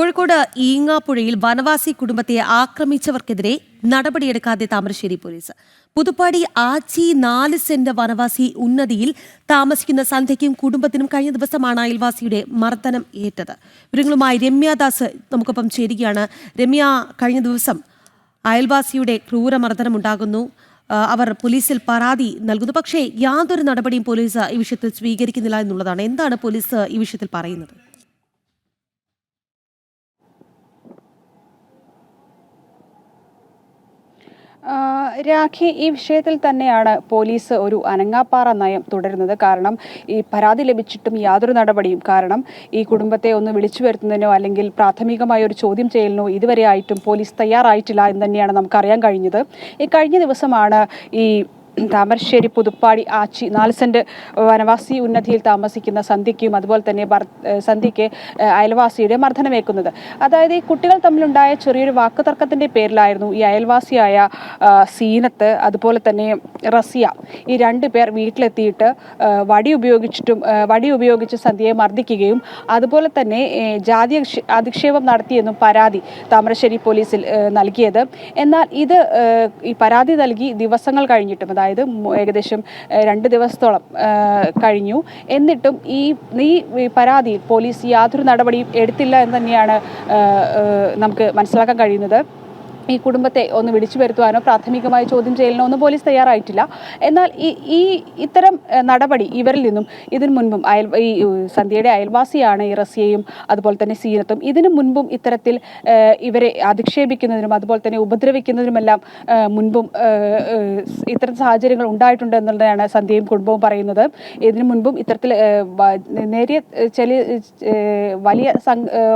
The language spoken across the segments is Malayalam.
കോഴിക്കോട് ഈങ്ങാപ്പുഴയിൽ വനവാസി കുടുംബത്തെ ആക്രമിച്ചവർക്കെതിരെ നടപടിയെടുക്കാതെ താമരശ്ശേരി പോലീസ്. പുതുപ്പാടി ആച്ചി 4 സെന്റ് വനവാസി ഉന്നതിയിൽ താമസിക്കുന്ന സന്ധ്യയ്ക്കും കുടുംബത്തിനും കഴിഞ്ഞ ദിവസമാണ് അയൽവാസിയുടെ മർദ്ദനം ഏറ്റത്. വിവരങ്ങളുമായി രമ്യാദാസ് നമുക്കൊപ്പം ചേരുകയാണ്. രമ്യ, കഴിഞ്ഞ ദിവസം അയൽവാസിയുടെ ക്രൂരമർദ്ദനം ഉണ്ടാകുന്നു. അവർ പോലീസിൽ പരാതി നൽകുന്നു. പക്ഷേ യാതൊരു നടപടിയും പോലീസ് ഈ വിഷയത്തിൽ സ്വീകരിക്കുന്നില്ല എന്നുള്ളതാണ്. എന്താണ് പോലീസ് ഈ വിഷയത്തിൽ പറയുന്നത്? രാഖി, ഈ വിഷയത്തിൽ തന്നെയാണ് പോലീസ് ഒരു അനങ്ങാപ്പാറ നയം തുടരുന്നത്. കാരണം ഈ പരാതി ലഭിച്ചിട്ടും യാതൊരു നടപടിയും, കാരണം ഈ കുടുംബത്തെ ഒന്ന് വിളിച്ചു വരുത്തുന്നതിനോ അല്ലെങ്കിൽ പ്രാഥമികമായ ഒരു ചോദ്യം ചെയ്യലിനോ ഇതുവരെ ആയിട്ടും പോലീസ് തയ്യാറായിട്ടില്ല എന്ന് തന്നെയാണ് നമുക്കറിയാൻ കഴിഞ്ഞത്. ഈ കഴിഞ്ഞ ദിവസമാണ് ഈ താമരശ്ശേരി പുതുപ്പാടി ആച്ചി 4 സെന്റ് വനവാസി ഉന്നതിയിൽ താമസിക്കുന്ന സന്ധ്യയ്ക്കും അതുപോലെ തന്നെ സന്ധ്യയ്ക്ക് അയൽവാസിയുടെ മർദ്ദനമേക്കുന്നത്. അതായത് ഈ കുട്ടികൾ തമ്മിലുണ്ടായ ചെറിയൊരു വാക്കുതർക്കത്തിന്റെ പേരിലായിരുന്നു ഈ അയൽവാസിയായ സീനത്ത് അതുപോലെ തന്നെ റസിയ ഈ 2 പേർ വീട്ടിലെത്തിയിട്ട് വടി ഉപയോഗിച്ച് സന്ധ്യയെ മർദ്ദിക്കുകയും അതുപോലെ തന്നെ ജാതി അധിക്ഷേപം നടത്തിയെന്നും പരാതി താമരശ്ശേരി പോലീസിൽ നൽകിയത്. എന്നാൽ ഇത് ഈ പരാതി നൽകി ദിവസങ്ങൾ കഴിഞ്ഞിട്ടും, അതായത് ഏകദേശം 2 ദിവസത്തോളം കഴിഞ്ഞു, എന്നിട്ടും ഈ പരാതിയിൽ പോലീസ് യാതൊരു നടപടിയും എടുത്തില്ല എന്ന് തന്നെയാണ് നമുക്ക് മനസ്സിലാക്കാൻ കഴിയുന്നത്. ഈ കുടുംബത്തെ ഒന്ന് വിളിച്ചു വരുത്തുവാനോ പ്രാഥമികമായി ചോദ്യം ചെയ്യലിനോ ഒന്നും പോലീസ് തയ്യാറായിട്ടില്ല. എന്നാൽ ഇത്തരം നടപടി ഇവരിൽ നിന്നും ഇതിനു മുൻപും ഈ സന്ധ്യയുടെ അയൽവാസിയാണ് ഈ റസിയയും അതുപോലെ തന്നെ സീനത്തും. ഇതിനു മുൻപും ഇത്തരത്തിൽ ഇവരെ അധിക്ഷേപിക്കുന്നതിനും അതുപോലെ തന്നെ ഉപദ്രവിക്കുന്നതിനുമെല്ലാം മുൻപും ഇത്തരം സാഹചര്യങ്ങൾ ഉണ്ടായിട്ടുണ്ട് എന്നുള്ളതാണ് സന്ധ്യയും കുടുംബവും പറയുന്നത്. ഇതിനു മുൻപും ഇത്തരത്തിൽ നേരിയ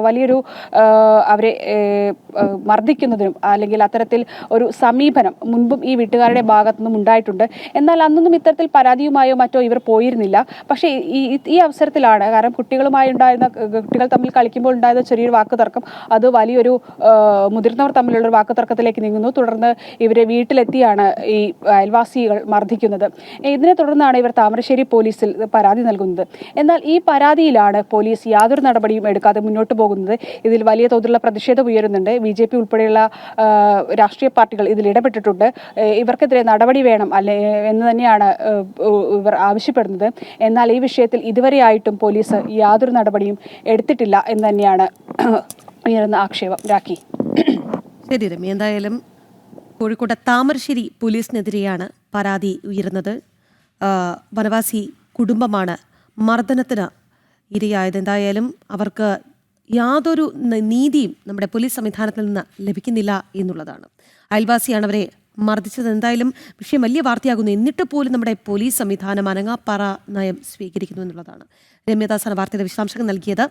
വലിയൊരു അവരെ മർദ്ദിക്കുന്നതിനും അല്ലെങ്കിൽ അത്തരത്തിൽ ഒരു സമീപനം മുൻപും ഈ വീട്ടുകാരുടെ ഭാഗത്തു നിന്നും ഉണ്ടായിട്ടുണ്ട്. എന്നാൽ അന്നൊന്നും ഇത്തരത്തിൽ പരാതിയുമായോ മറ്റോ ഇവർ പോയിരുന്നില്ല. പക്ഷേ ഈ അവസരത്തിലാണ്, കാരണം കുട്ടികൾ തമ്മിൽ കളിക്കുമ്പോൾ ഉണ്ടായിരുന്ന ചെറിയൊരു വാക്കുതർക്കം അത് വലിയൊരു മുതിർന്നവർ തമ്മിലുള്ള ഒരു വാക്കുതർക്കത്തിലേക്ക് നീങ്ങുന്നു. തുടർന്ന് ഇവരെ വീട്ടിലെത്തിയാണ് ഈ അയൽവാസികൾ മർദ്ദിക്കുന്നത്. ഇതിനെ തുടർന്നാണ് ഇവർ താമരശ്ശേരി പോലീസിൽ പരാതി നൽകുന്നത്. എന്നാൽ ഈ പരാതിയിലാണ് പോലീസ് യാതൊരു നടപടിയും എടുക്കാതെ മുന്നോട്ട് പോകുന്നത്. ഇതിൽ വലിയ തോതിലുള്ള പ്രതിഷേധം ഉയരുന്നുണ്ട്. BJP ഉൾപ്പെടെയുള്ള രാഷ്ട്രീയ പാർട്ടികൾ ഇതിൽ ഇടപെട്ടിട്ടുണ്ട്. ഇവർക്കെതിരെ നടപടി വേണം എന്ന് തന്നെയാണ് ഇവർ ആവശ്യപ്പെടുന്നത്. എന്നാൽ ഈ വിഷയത്തിൽ ഇതുവരെയായിട്ടും പോലീസ് യാതൊരു നടപടിയും എടുത്തിട്ടില്ല എന്ന് തന്നെയാണ് ഉയരുന്ന ആക്ഷേപം. രാഖി, ശരി രമ്യ, എന്തായാലും കോഴിക്കോട് താമരശ്ശേരി പോലീസിനെതിരെയാണ് പരാതി ഉയരുന്നത്. വനവാസി കുടുംബമാണ് മർദ്ദനത്തിന് ഇരയായത്. എന്തായാലും അവർക്ക് യാതൊരു നീതിയും നമ്മുടെ പോലീസ് സംവിധാനത്തിൽ നിന്ന് ലഭിക്കുന്നില്ല എന്നുള്ളതാണ്. അയൽവാസിയാണ് അവരെ മർദ്ദിച്ചത്. എന്തായാലും വിഷയം വലിയ വാർത്തയാകുന്നു. എന്നിട്ട് പോലും നമ്മുടെ പോലീസ് സംവിധാനം അനങ്ങാപ്പാറ നയം സ്വീകരിക്കുന്നു എന്നുള്ളതാണ്. രമ്യദാസാണ് വാർത്തയുടെ വിശദാംശങ്ങൾ നൽകിയത്.